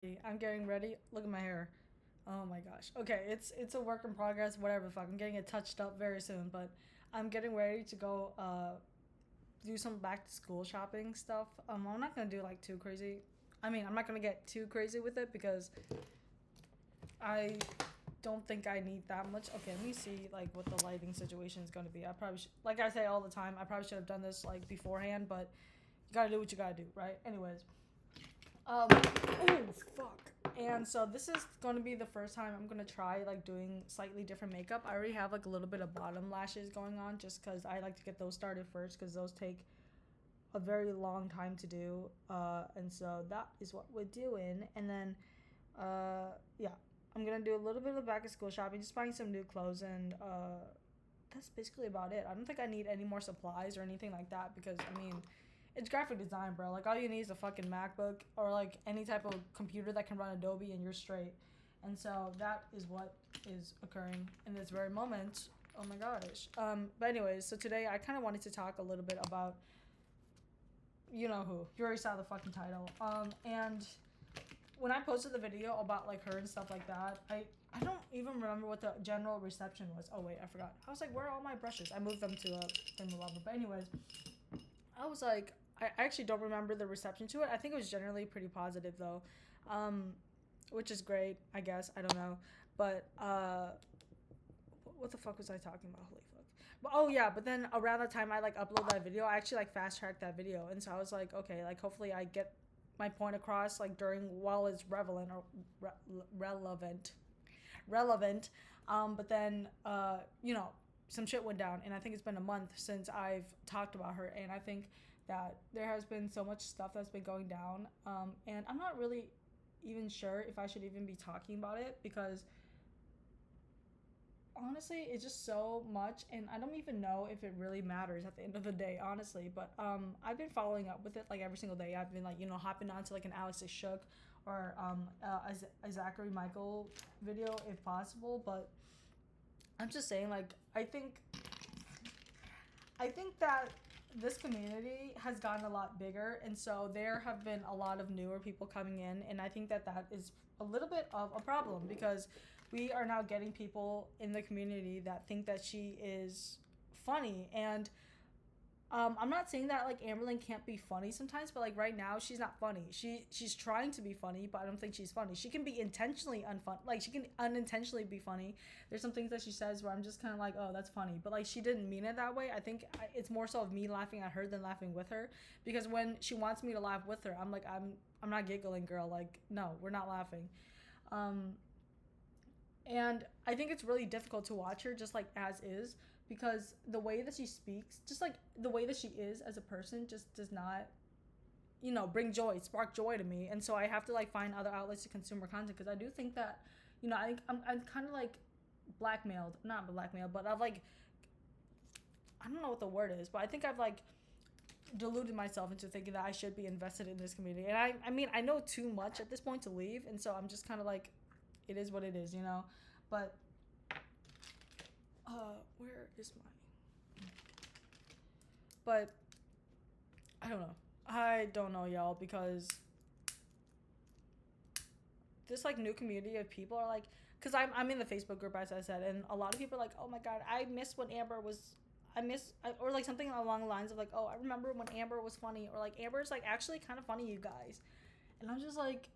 I'm getting ready. Look at my hair. Oh my gosh. Okay, it's a work in progress. Whatever the fuck. I'm getting it touched up very soon, but I'm getting ready to go do some back to school shopping stuff. I'm not gonna do like too crazy. I mean, I'm not gonna get too crazy with it because I don't think I need that much. Okay, let me see like what the lighting situation is gonna be. I probably should, like I say all the time, I probably should have done this like beforehand, but you gotta do what you gotta do, right? Anyways, oh fuck. And so this is going to be the first time I'm going to try like doing slightly different makeup. I already have like a little bit of bottom lashes going on just because I like to get those started first because those take a very long time to do. And so that is what we're doing. And then, yeah, I'm going to do a little bit of back of school shopping, just buying some new clothes. And that's basically about it. I don't think I need any more supplies or anything like that because, I mean, it's graphic design, bro. Like all you need is a fucking MacBook or like any type of computer that can run Adobe and you're straight. And so that is what is occurring in this very moment. Oh my gosh. But anyways, so today I kind of wanted to talk a little bit about you know who. You already saw the fucking title. And when I posted the video about like her and stuff like that, I don't even remember what the general reception was. Oh wait, I forgot. I was like, where are all my brushes? I moved them to a thing of lava. But anyways, I was like, I actually don't remember the reception to it. I think it was generally pretty positive though, um, which is great. I guess I don't know, but what the fuck was I talking about? Holy fuck! But oh yeah, but then around the time I like upload that video, I actually like fast tracked that video, and so I was like, okay, like hopefully I get my point across like during while it's relevant or relevant, relevant. But then some shit went down, and I think it's been a month since I've talked about her, and I think that there has been so much stuff that's been going down, and I'm not really even sure if I should even be talking about it because honestly it's just so much and I don't even know if it really matters at the end of the day, honestly. But I've been following up with it like every single day. I've been like hopping onto like an Alex is shook or a Zachary Michael video if possible. But I'm just saying, like, I think that this community has gotten a lot bigger, and so there have been a lot of newer people coming in, and I think that that is a little bit of a problem because we are now getting people in the community that think that she is funny. And I'm not saying that like Amberlynn can't be funny sometimes, but like right now she's not funny. She's trying to be funny, but I don't think she's funny. She can be intentionally unfun, like she can unintentionally be funny. There's some things that she says where I'm just kind of like, oh, that's funny, but like she didn't mean it that way. I think it's more so of me laughing at her than laughing with her, because when she wants me to laugh with her, I'm like, I'm not giggling, girl. Like, no, we're not laughing. Um, and I think it's really difficult to watch her just like as is, because the way that she speaks, just like the way that she is as a person, just does not, bring joy, spark joy to me. And so I have to like find other outlets to consume her content because I do think that, I'm kind of like blackmailed, not blackmailed, but I've like, I don't know what the word is, but I think I've like deluded myself into thinking that I should be invested in this community. And I mean, I know too much at this point to leave. And so I'm just kind of like, it is what it is, you know? But where is my? But I don't know. I don't know, y'all, because this like new community of people are like, because I'm in the Facebook group as I said, and a lot of people are like, oh my god, I miss when Amber was. Or like something along the lines of like, oh, I remember when Amber was funny, or like Amber's like actually kind of funny, you guys. And I'm just like,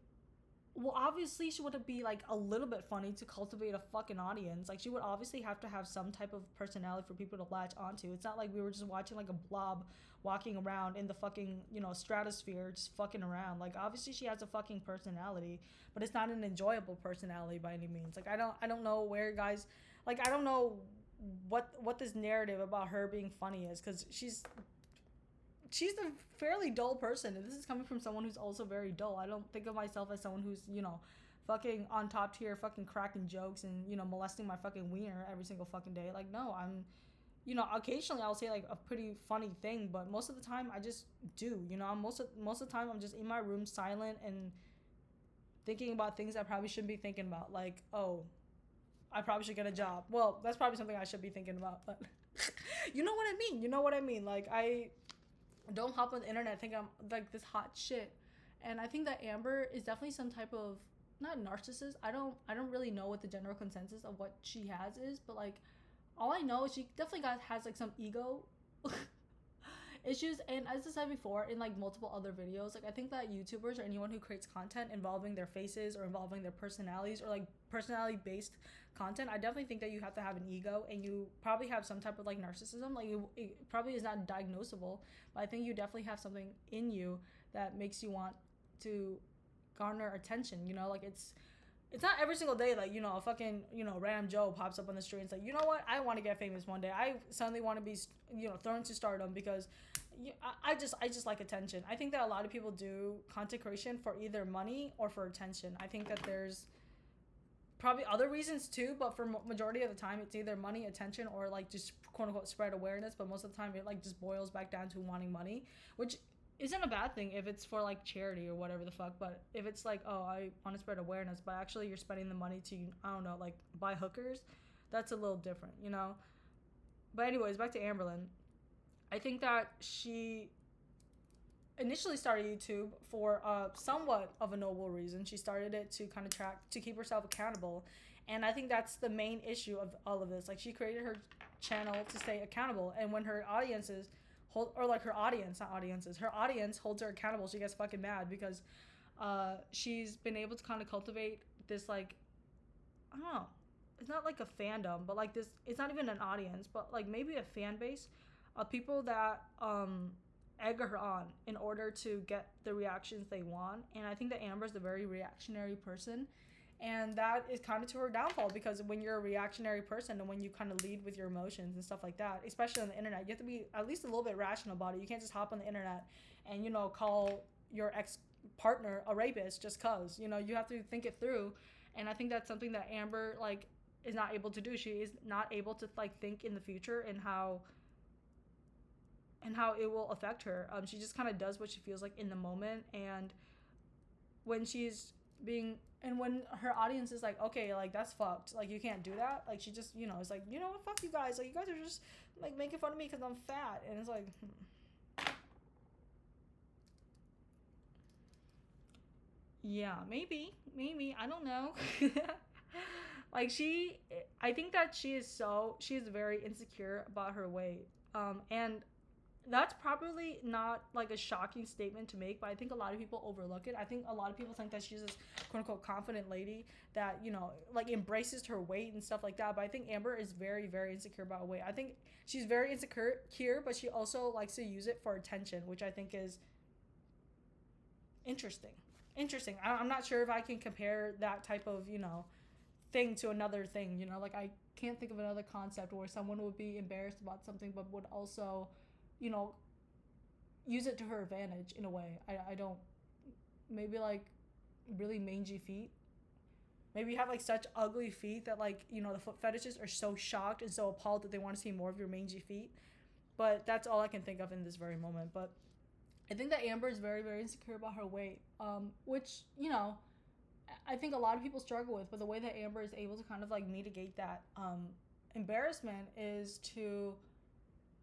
well, obviously she would be like a little bit funny to cultivate a fucking audience. Like she would obviously have to have some type of personality for people to latch onto. It's not like we were just watching like a blob walking around in the fucking, stratosphere just fucking around. Like obviously she has a fucking personality, but it's not an enjoyable personality by any means. Like I don't know where guys, like I don't know what this narrative about her being funny is, cuz she's a fairly dull person, and this is coming from someone who's also very dull. I don't think of myself as someone who's fucking on top tier, fucking cracking jokes and molesting my fucking wiener every single fucking day. Like no, I'm occasionally I'll say like a pretty funny thing, but most of the time I just do. Most of the time I'm just in my room silent and thinking about things I probably shouldn't be thinking about. Like, oh, I probably should get a job. Well, that's probably something I should be thinking about, but you know what I mean. You know what I mean. Like I don't hop on the internet think I'm like this hot shit And I think that Amber is definitely some type of, not narcissist. I don't really know what the general consensus of what she has is, but like all I know is she definitely has like some ego issues. And as I said before in like multiple other videos, like I think that YouTubers or anyone who creates content involving their faces or involving their personalities or like personality based content, I definitely think that you have to have an ego, and you probably have some type of like narcissism. Like it probably is not diagnosable, but I think you definitely have something in you that makes you want to garner attention, you know. Like it's not every single day like, you know, a fucking, you know, random Joe pops up on the street and it's like, you know what, I want to get famous one day, I suddenly want to be, you know, thrown to stardom because I just like attention. I think that a lot of people do content creation for either money or for attention. I think that there's probably other reasons too, but for majority of the time it's either money, attention, or like just quote unquote spread awareness. But most of the time it like just boils back down to wanting money, which isn't a bad thing if it's for like charity or whatever the fuck. But if it's like, oh, I want to spread awareness, but actually you're spending the money to, I don't know, like buy hookers, that's a little different, you know. But anyways, back to amberlynn. I think that she initially started YouTube for somewhat of a noble reason. She started it to kind of track, to keep herself accountable. And I think that's the main issue of all of this. Like she created her channel to stay accountable. And when her audiences hold, or like her audience, not audiences, her audience holds her accountable, she gets fucking mad because she's been able to kind of cultivate this like, I don't know, it's not like a fandom, but like this, it's not even an audience, but like maybe a fan base of people that egg her on in order to get the reactions they want. And I think that Amber's a very reactionary person, and that is kind of to her downfall, because when you're a reactionary person and when you kind of lead with your emotions and stuff like that, especially on the internet, you have to be at least a little bit rational about it. You can't just hop on the internet and, you know, call your ex partner a rapist just cause, you know, you have to think it through. And I think that's something that Amber like is not able to do. She is not able to like think in the future and how it will affect her. She just kind of does what she feels like in the moment. And when she's being, and when her audience is like, okay, like that's fucked, like you can't do that, like she just, you know, it's like, you know what, fuck you guys, like you guys are just like making fun of me because I'm fat. And it's like, yeah, maybe, I don't know. Like I think that she's very insecure about her weight. And that's probably not like a shocking statement to make, but I think a lot of people overlook it. I think a lot of people think that she's this quote unquote confident lady that, you know, like embraces her weight and stuff like that. But I think Amber is very, very insecure about her weight. I think she's very insecure, but she also likes to use it for attention, which I think is interesting. I'm not sure if I can compare that type of, you know, thing to another thing, you know, like I can't think of another concept where someone would be embarrassed about something but would also, you know, use it to her advantage in a way. I don't, maybe like really mangy feet. Maybe you have like such ugly feet that like, you know, the foot fetishes are so shocked and so appalled that they want to see more of your mangy feet. But that's all I can think of in this very moment. But I think that Amber is very, very insecure about her weight, which, you know, I think a lot of people struggle with. But the way that Amber is able to kind of like mitigate that embarrassment is to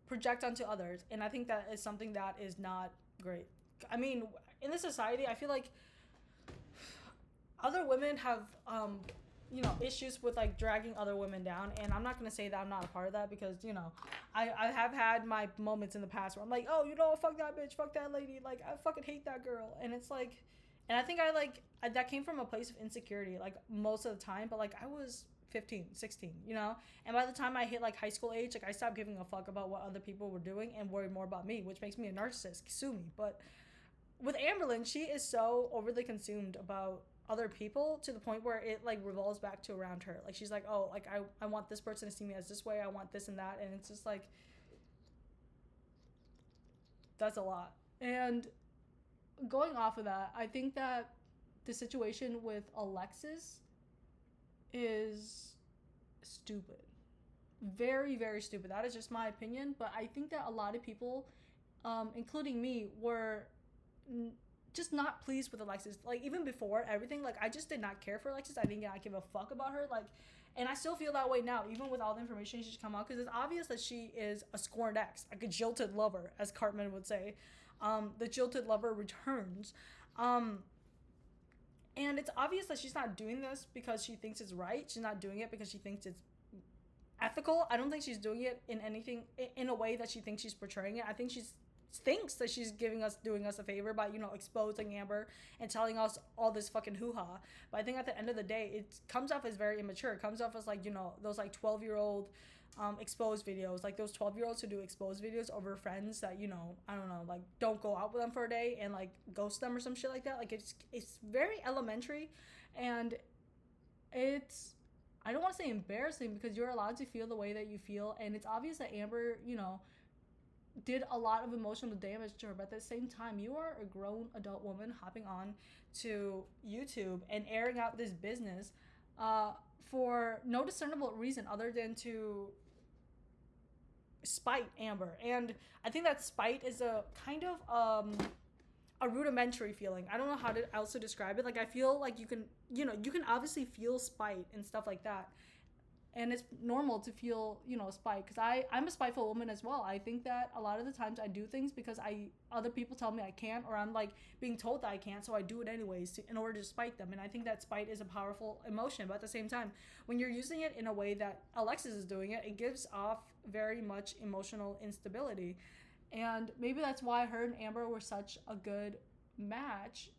project onto others. And I think that is something that is not great. I mean, in this society, I feel like other women have, you know, issues with like dragging other women down. And I'm not going to say that I'm not a part of that, because, you know, I have had my moments in the past where I'm like, oh, you know, fuck that bitch, fuck that lady. Like, I fucking hate that girl. And it's like, and I think that came from a place of insecurity, like most of the time. But like I was 15, 16, you know? And by the time I hit like high school age, like I stopped giving a fuck about what other people were doing and worried more about me, which makes me a narcissist. Sue me. But with amberlynn, she is so overly consumed about other people to the point where it like revolves back to around her. Like she's like, oh, like I want this person to see me as this way, I want this and that. And it's just like, that's a lot. And going off of that, I think that the situation with Alexis is stupid. Very, very stupid. That is just my opinion. But I think that a lot of people, including me, were just not pleased with Alexis. Like even before everything, like I just did not care for Alexis. I did not give a fuck about her. Like, and I still feel that way now, even with all the information she's come out, because it's obvious that she is a scorned ex, like a jilted lover, as Cartman would say. The jilted lover returns. Um, and it's obvious that she's not doing this because she thinks it's right. She's not doing it because she thinks it's ethical. I don't think she's doing it in anything in a way that she thinks she's portraying it. I think she's thinks that she's doing us a favor by, you know, exposing Amber and telling us all this fucking hoo-ha. But I think at the end of the day, it comes off as very immature. It comes off as like, you know, those like 12-year-old exposed videos, like those 12-year-olds who do exposed videos over friends that, you know, I don't know, like don't go out with them for a day and like ghost them or some shit like that. Like it's very elementary, and it's, I don't want to say embarrassing because you're allowed to feel the way that you feel, and it's obvious that Amber, you know, did a lot of emotional damage to her. But at the same time, you are a grown adult woman hopping on to YouTube and airing out this business for no discernible reason other than to spite Amber. And I think that spite is a kind of a rudimentary feeling. I don't know how to also describe it. Like I feel like you can, you know, you can obviously feel spite and stuff like that, and it's normal to feel, you know, spite, because I'm a spiteful woman as well. I think that a lot of the times I do things because other people tell me I can't, or I'm like being told that I can't, so I do it anyways in order to spite them. And I think that spite is a powerful emotion. But at the same time, when you're using it in a way that Alexis is doing it, it gives off very much emotional instability. And maybe that's why her and Amber were such a good match,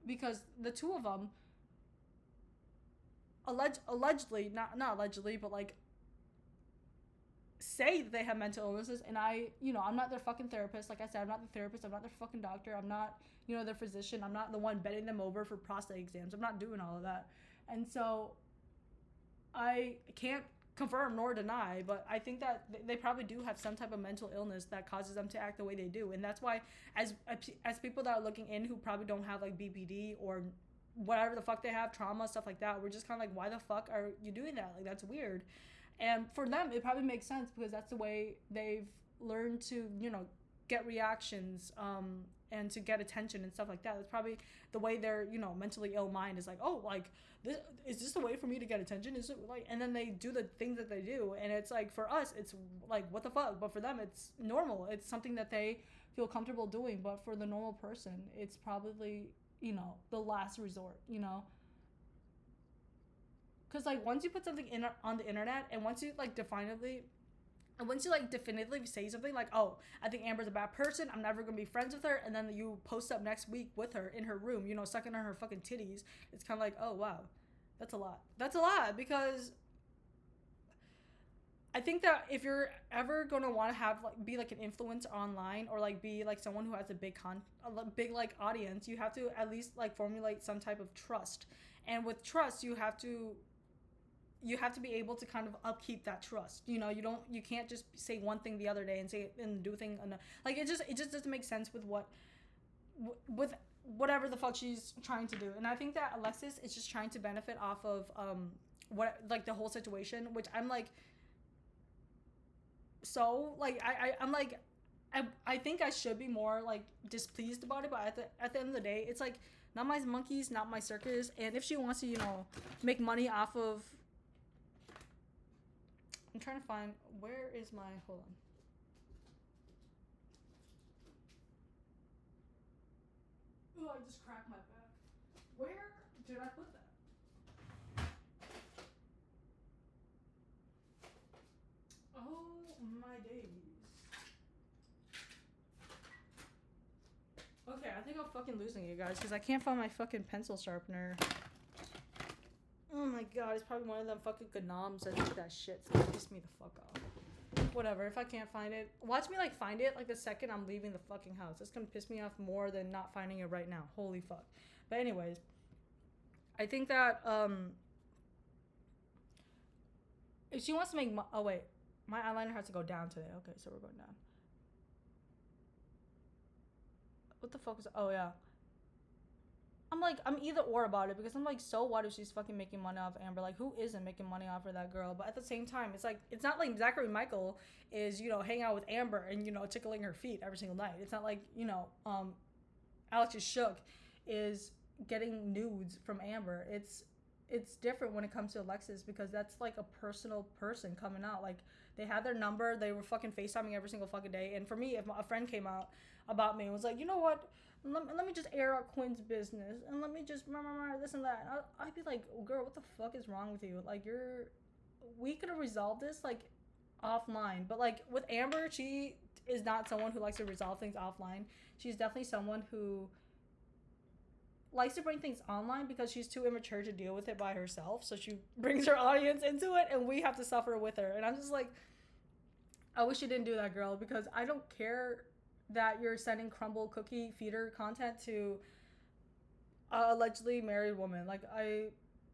because the two of them allegedly, not allegedly, but like say that they have mental illnesses. And I, you know, I'm not their fucking therapist. Like I said, I'm not the therapist. I'm not their fucking doctor. I'm not, you know, their physician. I'm not the one bending them over for prostate exams. I'm not doing all of that. And so I can't confirm nor deny, but I think that they probably do have some type of mental illness that causes them to act the way they do. And that's why, as people that are looking in who probably don't have like BPD or whatever the fuck they have, trauma, stuff like that, we're just kind of like, why the fuck are you doing that? Like, that's weird. And for them, it probably makes sense because that's the way they've learned to, you know, get reactions, and to get attention and stuff like that. That's probably the way their, you know, mentally ill mind is like, oh, like, this is this the way for me to get attention? Is it like, and then they do the things that they do, and it's like, for us it's like, what the fuck, but for them it's normal. It's something that they feel comfortable doing. But for the normal person, it's probably, you know, the last resort, you know, because like once you put something in on the internet, and once you like definitively say something like, oh, I think Amber's a bad person, I'm never gonna be friends with her, and then you post up next week with her in her room, you know, sucking on her fucking titties, it's kind of like, oh wow, that's a lot. That's a lot, because I think that if you're ever gonna want to have like be like an influencer online, or like be like someone who has a big like audience, you have to at least like formulate some type of trust. And with trust, you have to be able to kind of upkeep that trust. You know, you can't just say one thing the other day and say and do thing another. Like it just doesn't make sense with with whatever the fuck she's trying to do. And I think that Alexis is just trying to benefit off of what, like, the whole situation, which I'm like, so like I'm like, I think I should be more like displeased about it, but at the end of the day, it's like, not my monkeys, not my circus. And if she wants to, you know, make money off of, I'm trying to find, where is my, hold on. Oh, I just cracked my back. Where did I put that? Oh my days. Okay, I think I'm fucking losing you guys because I can't find my fucking pencil sharpener. Oh my god, it's probably one of them fucking gnoms that did that shit. It's gonna piss me the fuck off. Whatever, if I can't find it, watch me like find it like the second I'm leaving the fucking house. It's gonna piss me off more than not finding it right now. Holy fuck. But anyways, I think that if she wants to make oh wait, my eyeliner has to go down today. Okay, so we're going down. What the fuck is, oh yeah, I'm like, I'm either or about it, because I'm like, so what if she's fucking making money off Amber? Like, who isn't making money off of that girl? But at the same time, it's like, it's not like Zachary Michael is, you know, hanging out with Amber and, you know, tickling her feet every single night. It's not like, you know, Alexis Shook is getting nudes from Amber. It's different when it comes to Alexis, because that's like a personal person coming out. Like, they had their number, they were fucking FaceTiming every single fucking day. And for me, if a friend came out about me and was like, you know what, let me just air out Quinn's business and let me just this and that. I'd be like, girl, what the fuck is wrong with you? Like, we could have resolved this like offline, but like with Amber, she is not someone who likes to resolve things offline. She's definitely someone who likes to bring things online because she's too immature to deal with it by herself. So she brings her audience into it, and we have to suffer with her. And I'm just like, I wish you didn't do that, girl, because I don't care that you're sending crumble cookie feeder content to a allegedly married woman. Like, I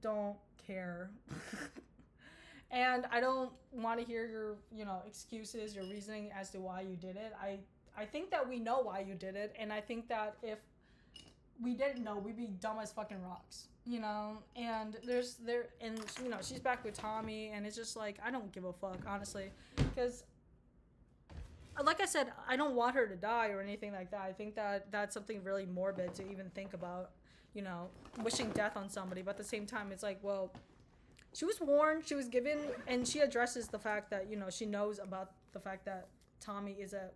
don't care. And I don't want to hear your, excuses, your reasoning as to why you did it. I think that we know why you did it, and I think that if we didn't know, we'd be dumb as fucking rocks, and she's back with Tommy, and it's just like, I don't give a fuck, honestly, because like I said, I don't want her to die or anything like that. I think that that's something really morbid to even think about, wishing death on somebody, but at the same time, it's like, well, she was warned, she was given, and she addresses the fact that, she knows about the fact that Tommy is a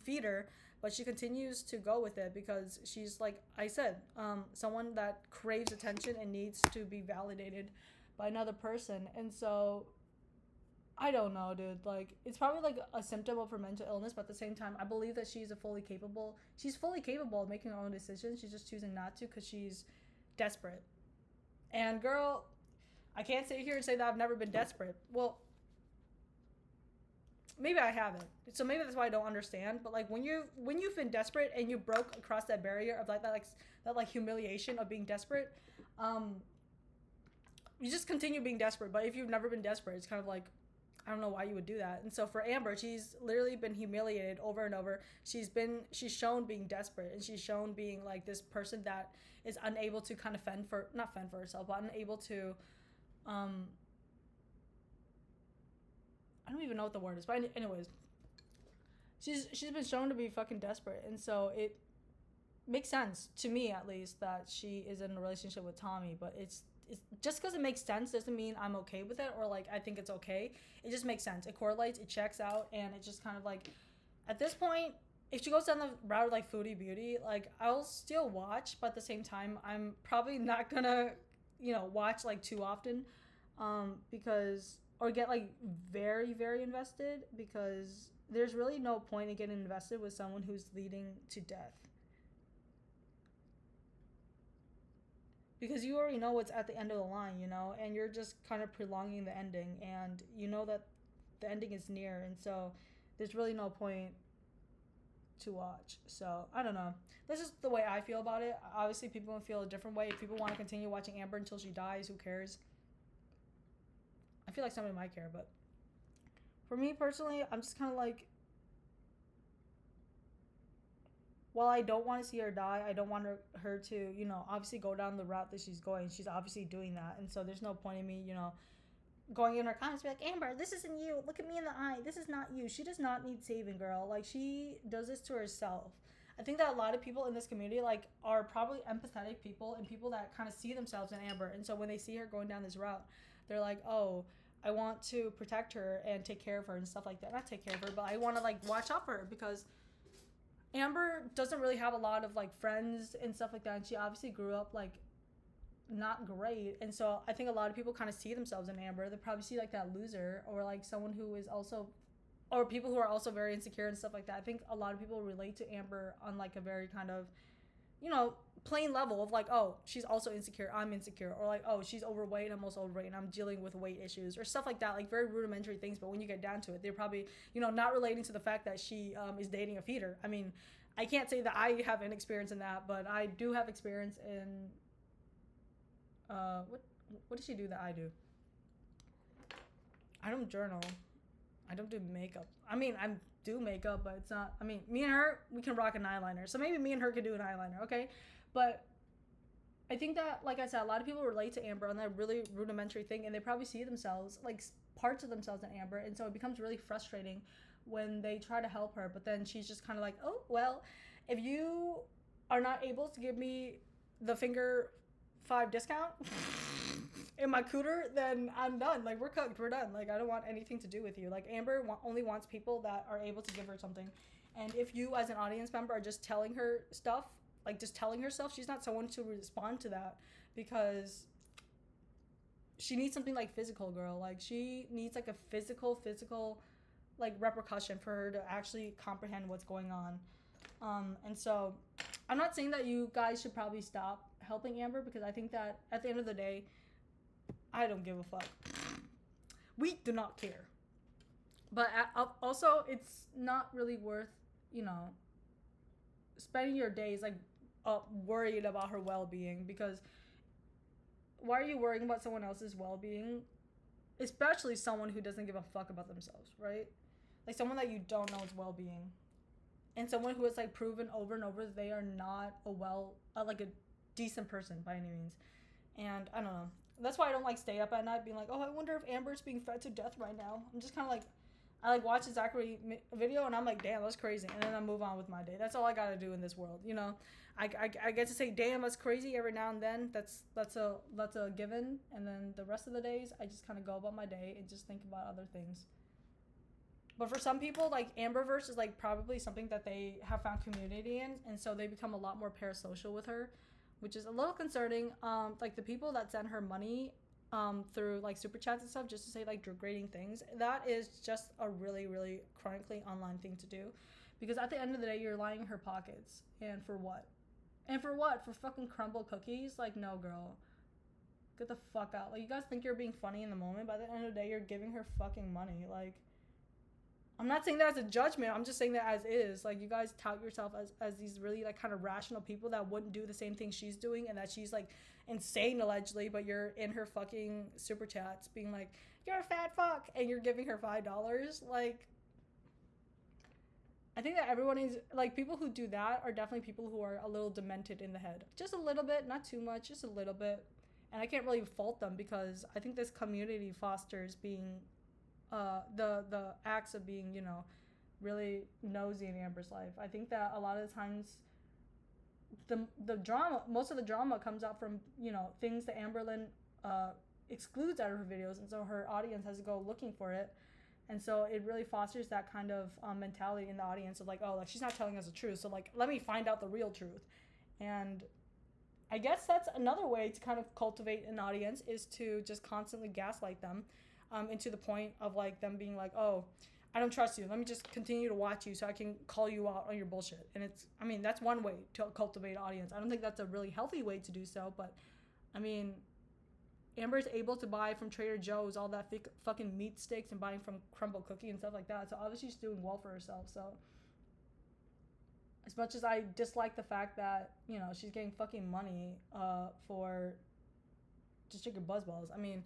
feeder, but she continues to go with it because she's, like I said, someone that craves attention and needs to be validated by another person. And so, I don't know, dude. Like, it's probably like a symptom of her mental illness, but at the same time, I believe that she's fully capable of making her own decisions. She's just choosing not to because she's desperate. And girl, I can't sit here and say that I've never been desperate. Well, maybe I haven't. So maybe that's why I don't understand. But like when you've been desperate and you broke across that barrier of like that humiliation of being desperate, you just continue being desperate. But if you've never been desperate, it's kind of like, I don't know why you would do that. And so for Amber, she's literally been humiliated over and over. She's shown being desperate, and she's shown being like this person that is unable to kind of not fend for herself, but unable to I don't even know what the word is, but anyways, she's been shown to be fucking desperate, and so it makes sense to me, at least, that she is in a relationship with Tommy. But it's just because it makes sense doesn't mean I'm okay with it, or like I think it's okay. It just makes sense. It correlates. It checks out, and it's just kind of like, at this point, if she goes down the route of like Foodie Beauty, like I'll still watch, but at the same time, I'm probably not gonna watch like too often, because, or get like very, very invested, because there's really no point in getting invested with someone who's leading to death. Because you already know what's at the end of the line, and you're just kind of prolonging the ending, and you know that the ending is near, and so there's really no point to watch. So I don't know. This is the way I feel about it. Obviously, people will feel a different way. If people want to continue watching Amber until she dies, who cares? I feel like somebody might care, but for me personally, I'm just kind of like, while I don't want to see her die, I don't want her to, obviously go down the route that she's going. She's obviously doing that, and so there's no point in me, going in her comments, be like, Amber, this isn't you. Look at me in the eye. This is not you. She does not need saving, girl. Like, she does this to herself. I think that a lot of people in this community, like, are probably empathetic people and people that kind of see themselves in Amber. And so when they see her going down this route, they're like, oh, I want to protect her and take care of her and stuff like that. Not take care of her, but I want to, like, watch out for her, because Amber doesn't really have a lot of, like, friends and stuff like that. And she obviously grew up, like, not great. And so I think a lot of people kind of see themselves in Amber. They probably see like that loser, or like someone who is also, or people who are also very insecure and stuff like that. I think a lot of people relate to Amber on like a very kind of, plain level of like, oh, she's also insecure, I'm insecure, or like, oh, she's overweight, I'm also overweight, and I'm dealing with weight issues, or stuff like that, like very rudimentary things. But when you get down to it, they're probably, not relating to the fact that she is dating a feeder. I mean, I can't say that I have an experience in that, but I do have experience in what does she do that I do? I don't journal. I don't do makeup. I mean, I do makeup, but it's not, I mean, me and her, we can rock an eyeliner. So maybe me and her could do an eyeliner, okay? But I think that, like I said, a lot of people relate to Amber on that really rudimentary thing, and they probably see themselves, like parts of themselves in Amber, and so it becomes really frustrating when they try to help her, but then she's just kind of like, oh, well, if you are not able to give me the finger 5 discount in my cooter, then I'm done. Like, we're cooked. We're done. Like, I don't want anything to do with you. Like, Amber only wants people that are able to give her something. And if you, as an audience member, are just telling her stuff like just telling herself, she's not someone to respond to that, because she needs something like physical, girl. Like she needs like a physical like repercussion for her to actually comprehend what's going on. And so I'm not saying that you guys should probably stop helping Amber, because I think that at the end of the day, I don't give a fuck. We do not care. But also, it's not really worth, you know, spending your days like worried about her well-being, because why are you worrying about someone else's well-being, especially someone who doesn't give a fuck about themselves, right? Like someone that you don't know is well-being, and someone who has like proven over and over that they are not like a decent person by any means. And I don't know, that's why I don't like stay up at night being like, oh, I wonder if Amber's being fed to death right now. I'm just kind of like, I like watch a Zachary video and I'm like, damn, that's crazy, and then I move on with my day. That's all I gotta do in this world, you know. I get to say, damn, that's crazy every now and then. That's a given, and then the rest of the days I just kind of go about my day and just think about other things. But for some people, like Amberverse is like probably something that they have found community in, and so they become a lot more parasocial with her, which is a little concerning. Like the people that send her money through like super chats and stuff just to say like degrading things, that is just a really, really chronically online thing to do, because at the end of the day, you're lining her pockets, and for what? And for what? For fucking crumble cookies? Like, no, girl. Get the fuck out. Like, you guys think you're being funny in the moment, but at the end of the day, you're giving her fucking money. Like, I'm not saying that as a judgment. I'm just saying that as is. Like, you guys tout yourself as these really, like, kind of rational people that wouldn't do the same thing she's doing, and that she's, like, insane, allegedly, but you're in her fucking super chats being like, you're a fat fuck, and you're giving her $5. Like, I think that everyone is, like, people who do that are definitely people who are a little demented in the head. Just a little bit, not too much, just a little bit. And I can't really fault them, because I think this community fosters being, the acts of being, you know, really nosy in Amber's life. I think that a lot of the times the drama, most of the drama comes out from, you know, things that amberlynn excludes out of her videos, and so her audience has to go looking for it. And so it really fosters that kind of mentality in the audience of like, oh, like she's not telling us the truth, so like let me find out the real truth. And I guess that's another way to kind of cultivate an audience, is to just constantly gaslight them, into the point of like them being like, oh, I don't trust you, let me just continue to watch you so I can call you out on your bullshit. And it's, I mean, that's one way to cultivate an audience. I don't think that's a really healthy way to do so, but I mean, Amber's able to buy from Trader Joe's all that fucking meat sticks and buying from Crumble Cookie and stuff like that. So obviously she's doing well for herself. So as much as I dislike the fact that, you know, she's getting fucking money for just chicken buzzballs, I mean,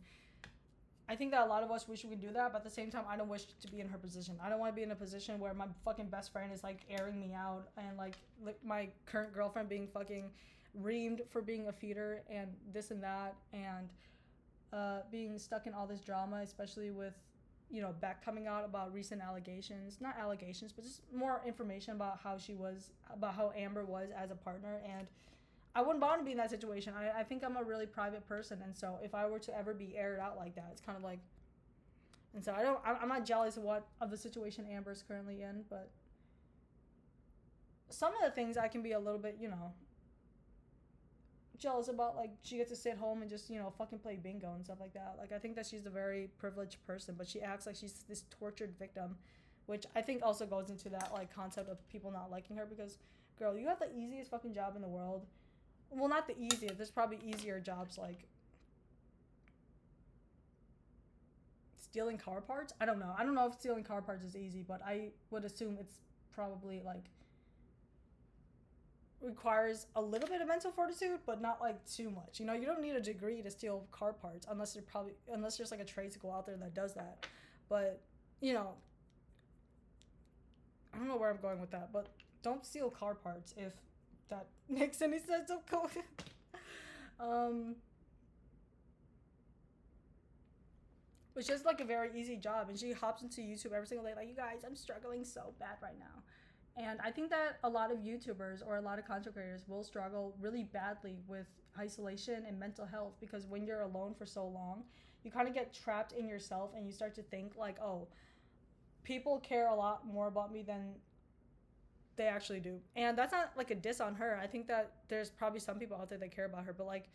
I think that a lot of us wish we could do that, but at the same time, I don't wish to be in her position. I don't want to be in a position where my fucking best friend is like airing me out, and like my current girlfriend being fucking reamed for being a feeder and this and that, and being stuck in all this drama, especially with, you know, Beck coming out about recent allegations, not allegations, but just more information about how Amber was as a partner. And I wouldn't want to be in that situation. I think I'm a really private person, and so if I were to ever be aired out like that, it's kind of like, and so I'm not jealous of the situation Amber's currently in, but some of the things I can be a little bit, you know, jealous about. Like, she gets to sit home and just, you know, fucking play bingo and stuff like that. Like, I think that she's a very privileged person, but she acts like she's this tortured victim, which I think also goes into that, like, concept of people not liking her, because, girl, you have the easiest fucking job in the world. Well, not the easiest. There's probably easier jobs, like stealing car parts. I don't know if stealing car parts is easy, but I would assume it's probably, like, requires a little bit of mental fortitude, but not like too much. You know, you don't need a degree to steal car parts unless there's like a trade school out there that does that. But, you know, I don't know where I'm going with that, but don't steal car parts, if that makes any sense, of course. It's just like a very easy job, and she hops into YouTube every single day like, you guys, I'm struggling so bad right now. And I think that a lot of YouTubers or a lot of content creators will struggle really badly with isolation and mental health, because when you're alone for so long, you kind of get trapped in yourself, and you start to think like, oh, people care a lot more about me than They actually do. And that's not like a diss on her. I think that there's probably some people out there that care about her, but like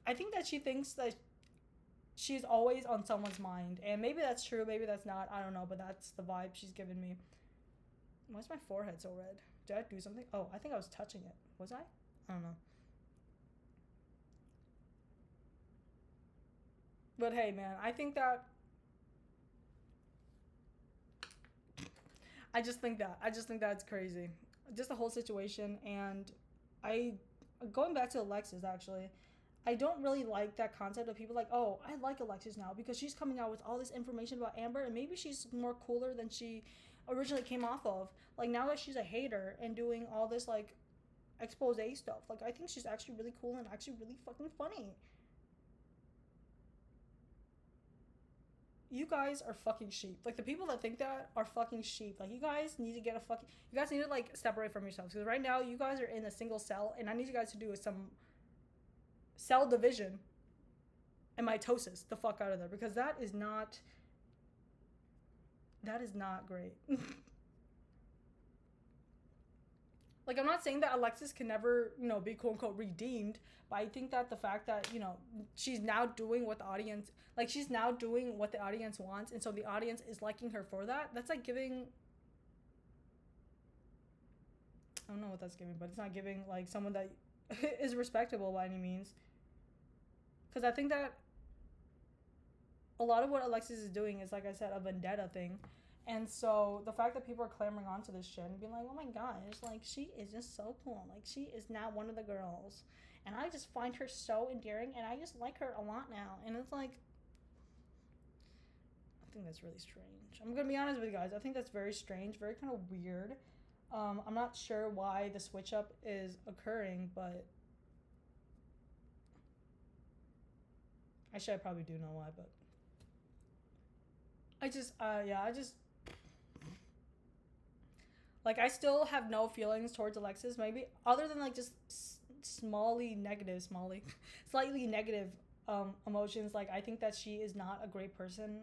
I think that she thinks that she's always on someone's mind. And maybe that's true, maybe that's not. I don't know, but that's the vibe she's giving me. Why's my forehead so red? Did I do something? Oh, I think I was touching it. Was I? I don't know. But hey, man, I just think that's crazy. Just the whole situation. And I, going back to Alexis actually, I don't really like that concept of people like, oh, I like Alexis now because she's coming out with all this information about Amber and maybe she's more cooler than she originally came off of. Like now that she's a hater and doing all this like expose stuff, like I think she's actually really cool and actually really fucking funny. You guys are fucking sheep. Like the people that think that are fucking sheep. Like you guys need to get a fucking. You guys need to like separate from yourselves because right now you guys are in a single cell, and I need you guys to do some cell division and mitosis the fuck out of there because that is not great. Like I'm not saying that Alexis can never be quote unquote redeemed, but I think that the fact that she's now doing what the audience she's now doing what the audience wants, and so the audience is liking her for that. That's like giving. I don't know what that's giving, but it's not giving like someone that is respectable by any means. Because I think that a lot of what Alexis is doing is, like I said, a vendetta thing. And so the fact that people are clamoring onto this shit and being like, oh my gosh, like she is just so cool. Like she is now one of the girls. And I just find her so endearing and I just like her a lot now. And it's like, I think that's really strange. I'm going to be honest with you guys. I think that's very strange, very kind of weird. I'm not sure why the switch up is occurring, but actually I probably do know why, but I just like I still have no feelings towards Alexis, maybe other than like just slightly negative emotions. Like I think that she is not a great person,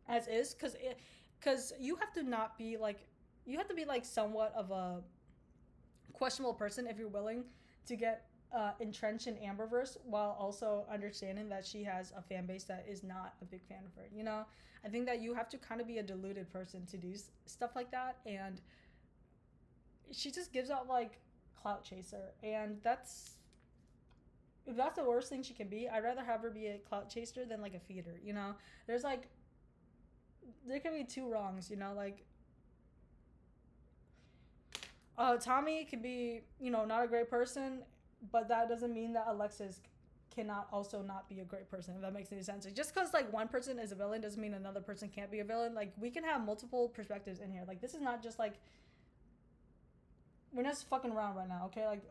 as is, because you have to not be like you have to be like somewhat of a questionable person if you're willing to get entrenched in Amberverse while also understanding that she has a fan base that is not a big fan of her. I think that you have to kind of be a deluded person to do stuff like that, and she just gives out like clout chaser, and if that's the worst thing she can be, I'd rather have her be a clout chaser than like a feeder. There's like there can be two wrongs. Like Tommy could be not a great person, but that doesn't mean that Alexis cannot also not be a great person, if that makes any sense. Like, just because like one person is a villain doesn't mean another person can't be a villain. Like we can have multiple perspectives in here. Like this is not just like we're not just fucking around right now, okay? Like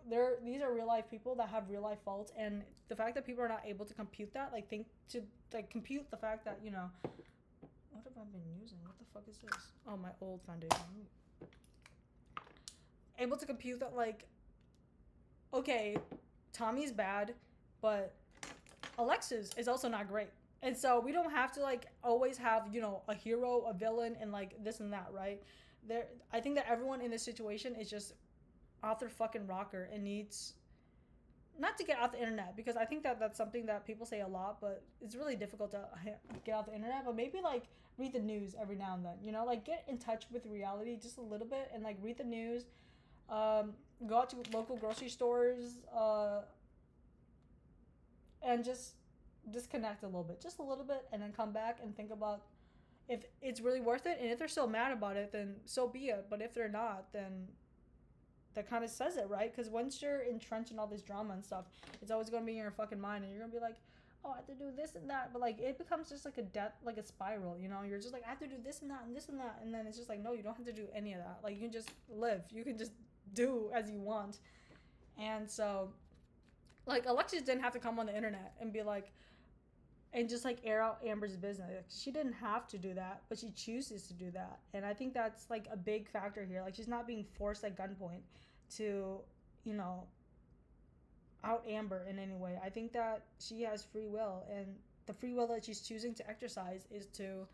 these are real life people that have real life faults, and the fact that people are not able to compute that, like compute the fact that what have I been using? What the fuck is this? Oh, my old foundation. Able to compute that like, okay, Tommy's bad, but Alexis is also not great. And so we don't have to like always have, a hero, a villain, and like this and that, right? I think that everyone in this situation is just off their fucking rocker and needs not to get off the internet, because I think that that's something that people say a lot, but it's really difficult to get off the internet. But maybe like read the news every now and then, like get in touch with reality just a little bit and like read the news. Go out to local grocery stores, and just disconnect a little bit, just a little bit, and then come back and think about if it's really worth it. And if they're still mad about it, then so be it. But if they're not, then that kind of says it, right? Because once you're entrenched in all this drama and stuff, it's always going to be in your fucking mind, and you're going to be like, oh, I have to do this and that. But like it becomes just like a spiral, you're just like, I have to do this and that and this and that, and then it's just like, no, you don't have to do any of that. Like you can just live, you can just do as you want. And so like Alexis didn't have to come on the internet and be like and just like air out Amber's business. She didn't have to do that, but she chooses to do that. And I think that's like a big factor here. Like she's not being forced at gunpoint to out Amber in any way. I think that she has free will, and the free will that she's choosing to exercise is to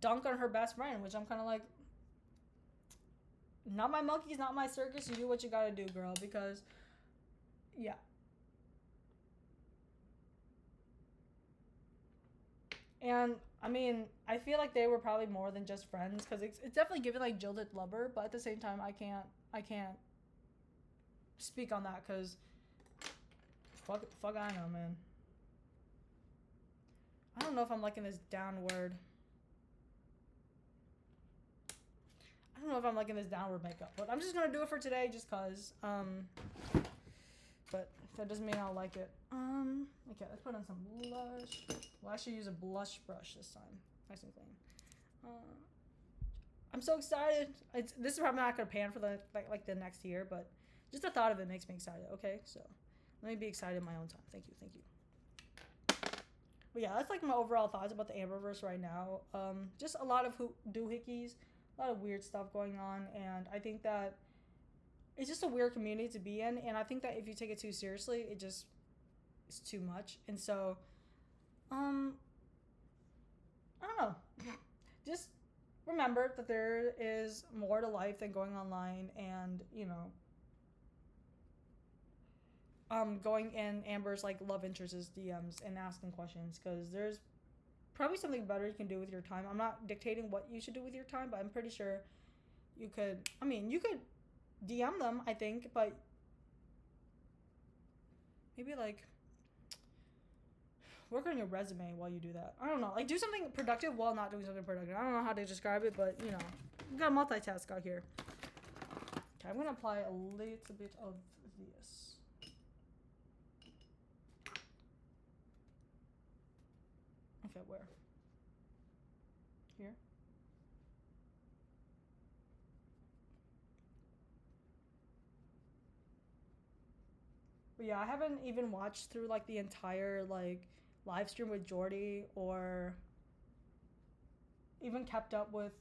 dunk on her best friend, which I'm kind of like, not my monkeys, not my circus. You do what you gotta do, girl, because yeah. And I mean, I feel like they were probably more than just friends because it's definitely given like jilted lover, but at the same time, I can't speak on that because fuck, I know, man. I don't know if I'm liking this downward. I don't know if I'm liking this downward makeup, but I'm just gonna do it for today, just cause. But that doesn't mean I'll like it. Okay, let's put on some blush. We'll actually use a blush brush this time, nice and clean. I'm so excited. This is probably not gonna pan for the like the next year, but just the thought of it makes me excited. Okay, so let me be excited in my own time. Thank you. But yeah, that's like my overall thoughts about the Amberverse right now. Just a lot of doohickeys, a lot of weird stuff going on, and I think that it's just a weird community to be in. And I think that if you take it too seriously, it just is too much. And so, I don't know. Just remember that there is more to life than going online and going in Amber's like love interest's DMs and asking questions, because there's probably something better you can do with your time. I'm not dictating what you should do with your time, but I'm pretty sure you could. I mean, you could DM them, I think, but maybe like work on your resume while you do that. I don't know, like do something productive while not doing something productive. I don't know how to describe it, but you gotta multitask out here. Okay, I'm gonna apply a little bit of this. Okay, where? Here? But yeah, I haven't even watched through like the entire like live stream with Jordy, or even kept up with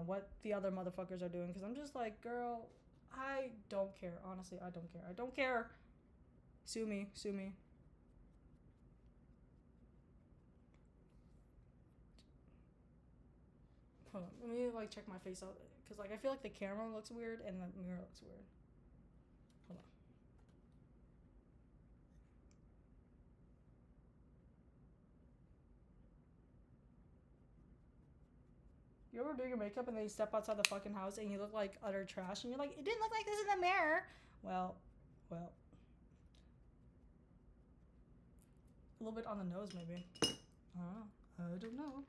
what the other motherfuckers are doing, because I'm just like, girl, I don't care. Honestly, I don't care. Sue me. Hold on, let me like check my face out, because like I feel like the camera looks weird and the mirror looks weird. Hold on. You ever do your makeup and then you step outside the fucking house and you look like utter trash and you're like, it didn't look like this in the mirror? Well, a little bit on the nose maybe. I don't know.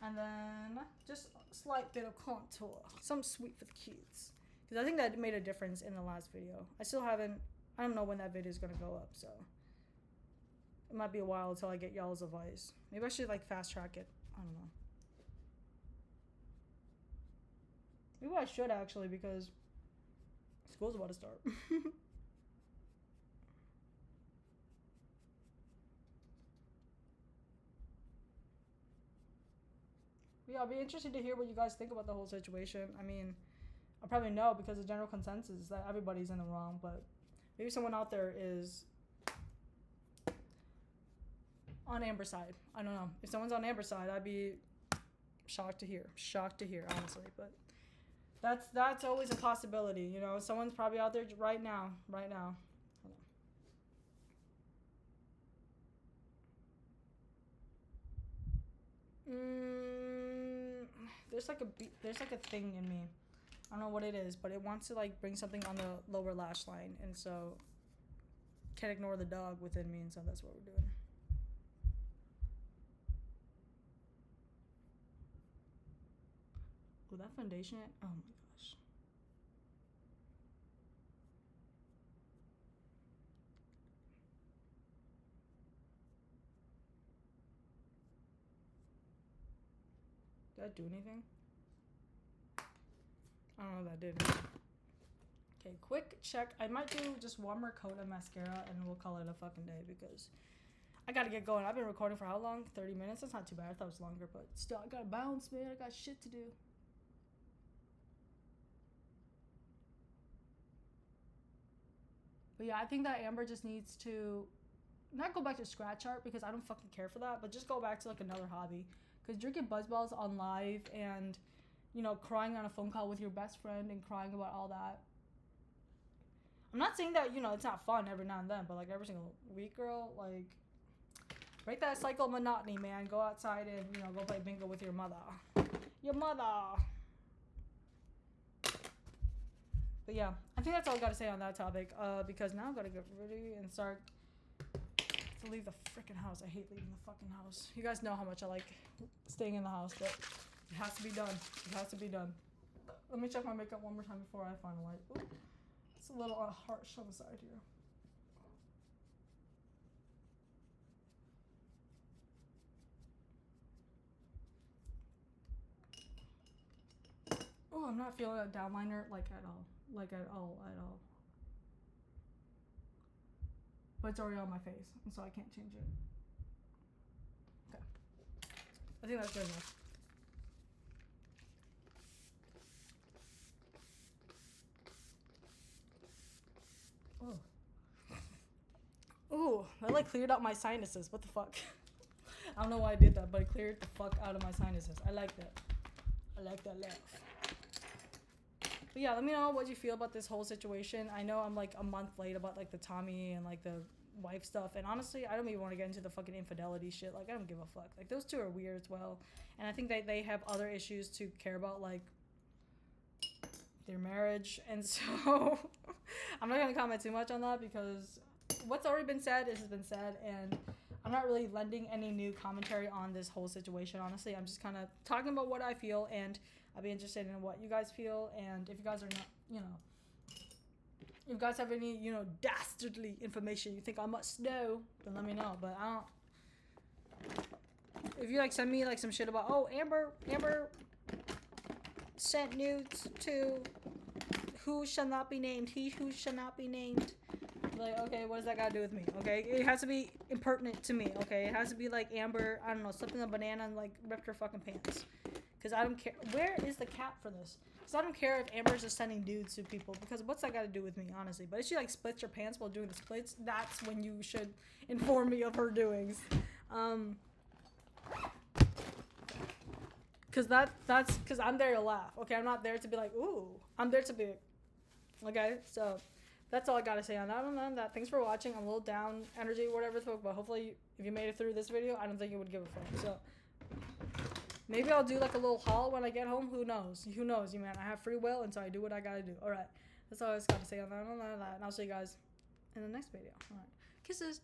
And then just a slight bit of contour, some sweet for the kids, because I think that made a difference in the last video. I don't know when that video is gonna go up, so it might be a while until I get y'all's advice. Maybe I should like fast track it. I don't know. Maybe I should actually, because school's about to start. Yeah, I'll be interested to hear what you guys think about the whole situation. I mean, I probably know, because the general consensus is that everybody's in the wrong, but maybe someone out there is on Amber's side. I don't know. If someone's on Amber's side, I'd be shocked to hear, honestly. But that's always a possibility. Someone's probably out there right now. There's like a thing in me. I don't know what it is, but it wants to like bring something on the lower lash line, and so can't ignore the dog within me, and so that's what we're doing. Oh, that foundation! Oh my gosh. Did that do anything? I don't know if that did. Okay, quick check. I might do just one more coat of mascara and we'll call it a fucking day, because I gotta get going. I've been recording for how long? 30 minutes? That's not too bad. I thought it was longer, but still, I gotta bounce, man. I got shit to do. But yeah, I think that Amber just needs to not go back to scratch art, because I don't fucking care for that, but just go back to like another hobby. Because drinking buzzballs on live and you know, crying on a phone call with your best friend and crying about all that. I'm not saying that, you know, it's not fun every now and then, but like every single week, girl, like break that cycle of monotony, man. Go outside and, you know, go play bingo with your mother. Your mother. But yeah, I think that's all I gotta say on that topic. Because now I gotta get ready and start to leave the freaking house. I hate leaving the fucking house. You guys know how much I like staying in the house, but it has to be done. It has to be done. Let me check my makeup one more time before I finalize. Ooh, it's a little harsh on the side here. Oh, I'm not feeling a downliner like at all. Like at all. But it's already on my face, and so I can't change it. Okay. I think that's good enough. Oh. Ooh, that like cleared out my sinuses. What the fuck? I don't know why I did that, but it cleared the fuck out of my sinuses. I like that. I like that laugh. But yeah, let me know what you feel about this whole situation. I know I'm like a month late about like the Tommy and like the wife stuff, and honestly, I don't even want to get into the fucking infidelity shit. Like, I don't give a fuck. Like, those two are weird as well, and I think that they have other issues to care about, like their marriage, and so I'm not gonna comment too much on that because what's already been said has been said, and I'm not really lending any new commentary on this whole situation. Honestly, I'm just kind of talking about what I feel, and I'd be interested in what you guys feel, and if you guys are not, you know, if you guys have any, you know, dastardly information you think I must know, then let me know. But I don't. If you like send me like some shit about, oh, Amber sent nudes to who shall not be named, he who shall not be named. Like, okay, what does that got to do with me? Okay, it has to be impertinent to me. Okay, it has to be like Amber, I don't know, slipping a banana and like ripped her fucking pants. Because I don't care. Where is the cap for this? Because I don't care if Amber's just sending dudes to people. Because what's that got to do with me, honestly? But if she like splits her pants while doing the splits, that's when you should inform me of her doings. Because that's because I'm there to laugh. Okay, I'm not there to be like, ooh. I'm there to be. Okay, so that's all I gotta say on that. Other than that, thanks for watching. I'm a little down energy, whatever, but hopefully, if you made it through this video, I don't think you would give a fuck. So. Maybe I'll do like a little haul when I get home. Who knows? Who knows, you man? I have free will, and so I do what I gotta do. All right. That's all I just gotta say on that. And I'll see you guys in the next video. All right. Kisses.